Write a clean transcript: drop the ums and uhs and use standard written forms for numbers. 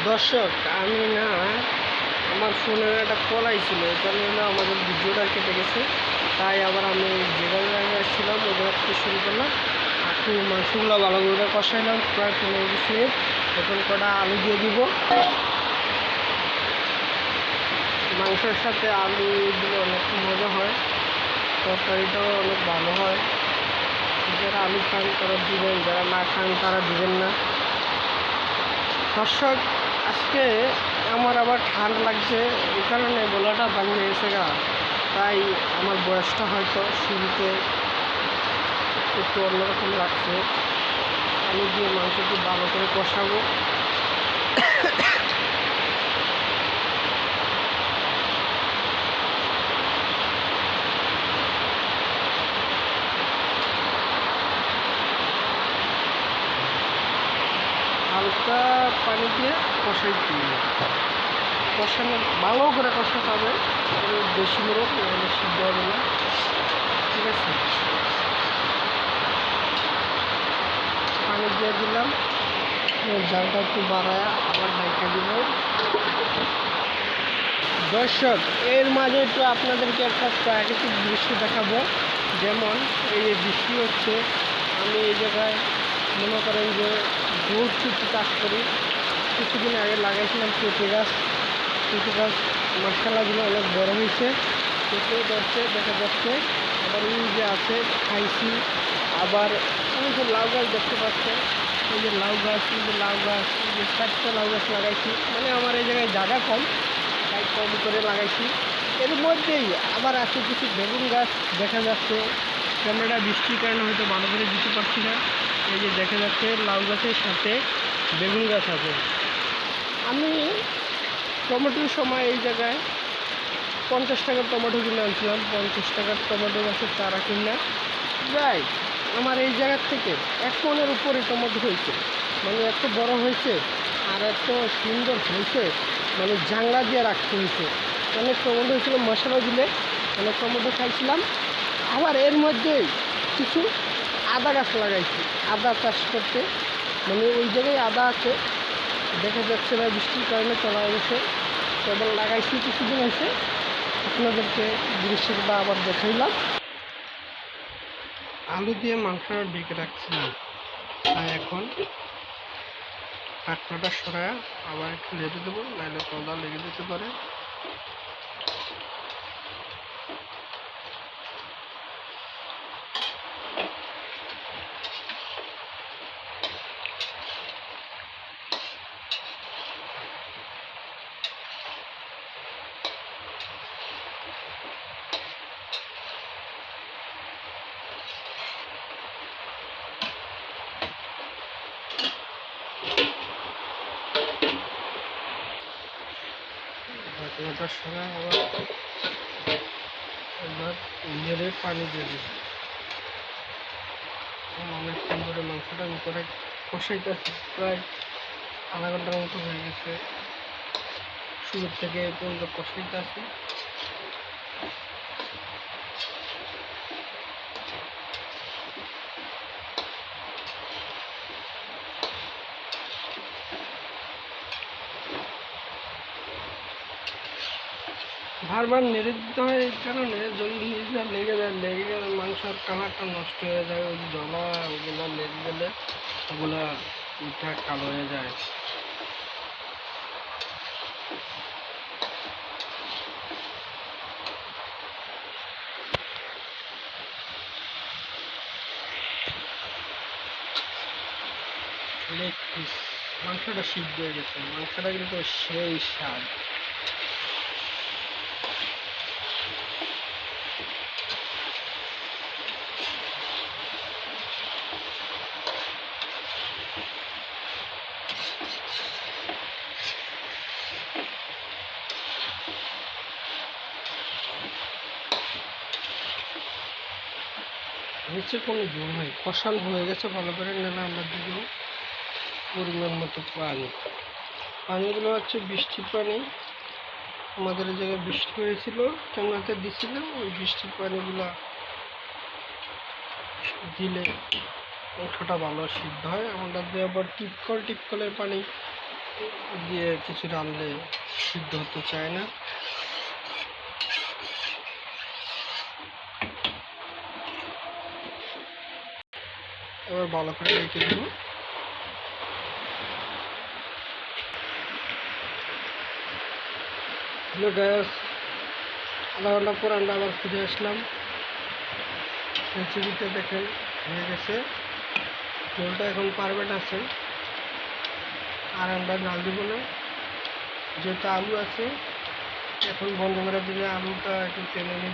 দর্শক, আমি না আমার ফোনের একটা কল আইছিল, এই কারণে আমাদের ভিডিওটা কেটে গেছে। তাই আবার আমি যে জায়গায় ছিলাম ওই জায়গা থেকে শুরু করলাম। একটু মাংসগুলো ভালো করে কষাইলাম প্রায় 15-20 মিনিট। এখন কটা আলু দিয়ে দিব। মাংসের সাথে আলু দিলে অনেক মজা হয়, তরকারিটাও অনেক ভালো হয়। যারা আলু খান তারা দিবেন, যারা না খান তারা দিবেন না। দর্শক, আজকে আমার আবার ঠান্ডা লাগছে, এই কারণে গলাটা ভাঙে গেছে গা। তাই আমার বয়সটা হয়তো শুরুতে একটু অন্যরকম লাগছে। আলু দিয়ে মাংসটি ভালো করে কষাবো। হালকা পানি দিয়ে কষানো ভালো করে কষাতে হবে, বেশি মোড়ক নাহলে সিদ্ধ হবে না। ঠিক আছে, পানি দিয়ে দিলাম, জালটা একটু বাড়ায় আবার ঢাকা দিব। দর্শক, এর মাঝে একটু আপনাদেরকে একটা প্রাকৃতিক দৃশ্য দেখাবো। যেমন এই যে বৃষ্টি হচ্ছে, আমি এই জায়গায় মনে করেন যে বহুত কিছু চাষ করি। কিছুদিন আগে লাগাইছিলাম পেঁপে গাছ। মাশাআল্লাহগুলো অনেক বড় হয়েছে, পেঁপে ধরছে, দেখা যাচ্ছে। আবার ওই যে আছে খাইছি। আবার ওই যে লাউ গাছ দেখতে পাচ্ছেন, এই যে লাউ গাছ, এই যে 4টা লাউ গাছ লাগাইছি। মানে আমার এই জায়গায় জায়গা কম, তাই কম করে লাগাইছি। এর মধ্যেই আবার আছে কিছু বেগুন গাছ দেখা যাচ্ছে। ক্যামেরাটা বৃষ্টির কারণে হয়তো ভালো করে দিতে পারছি না। এই যে দেখা যাচ্ছে লাউ গাছের সাথে বেগুন গাছ আছে। আমি টমেটোর সময় এই জায়গায় 50 টাকার টমেটো কিনে আনছিলাম, 50 টাকার টমেটো গাছের চারা কিনে যাই। আমার এই জায়গার থেকে 1 মনের উপরে টমেটো হয়েছে, মানে এত বড় হয়েছে আর এত সুন্দর হয়েছে, মানে জাংলা দিয়ে রাখতে হয়েছে। অনেক টমেটো হয়েছিল মশলা দিলে, অনেক টমেটো খাইছিলাম। আবার এর মধ্যেই কিছু আদা গাছ লাগাইছি, আদা চাষ করতে। মানে ওই জায়গায় আদা আছে, দেখা যাচ্ছে না বৃষ্টির কারণে চলা গেছে। কেবল লাগাইছি কিছুদিন হয়েছে, আপনাদেরকে দৃশ্যটা আবার দেখাইলাম। আলু দিয়ে মাংসটা ঢেকে রাখছিলাম, তাই এখন ঢাকনাটা সরায় আবার একটু লেগে দেবো, নাহলে তলা লেগে যেতে পারে। ঢাকনাটা সরায় আবার এবার নেড়ে পানি দিয়ে দিই। অনেকক্ষণ ধরে মাংসটা আমি করে কষাইতেছি, প্রায় আধা ঘন্টার মতো হয়ে গেছে। শুরুর থেকে এই পর্যন্ত কষাইতেছি। বারবার নেড়ে দিতে হয়, এই কারণে যদি নিজে লেগে গেলে মাংসের কালারটা নষ্ট হয়ে যায়। ওই জলা ওগুলো লেগে গেলে ওগুলা উঠা কালো হয়ে যায়। লেগ পিস মাংসটা সিদ্ধ হয়ে গেছে, মাংসটা কিন্তু সেই স্বাদ। নিচে কোনো জল নাই, কষানো হয়ে গেছে ভালো করে। নেলে আমরা দিব পরিমাণ মতো পানি। পানিগুলো হচ্ছে বৃষ্টির পানি। আমাদের এই জায়গায় বৃষ্টি হয়েছিল, ক্যামেরাতে দিছিলাম। ওই বৃষ্টির পানিগুলো দিলে মাংসটা ভালো সিদ্ধ হয়। আমরা দিয়ে আবার টিপকলের পানি দিয়ে কিছু রানলে সিদ্ধ হতে চায় না। এবার ভালো করে রেখে দেবো। হ্যালো গ্যাস, আধা ঘন্টা পর আমরা আবার ফিরে আসলাম। রেসিপিটা দেখেন হয়ে গেছে, ঝোলটা এখন পারফেক্ট আছে। আর আমরা ডাল দিব না, যেহেতু আলু আছে। এখন বন্ধ করে দিলে আলুটা একটু টেনে নেব।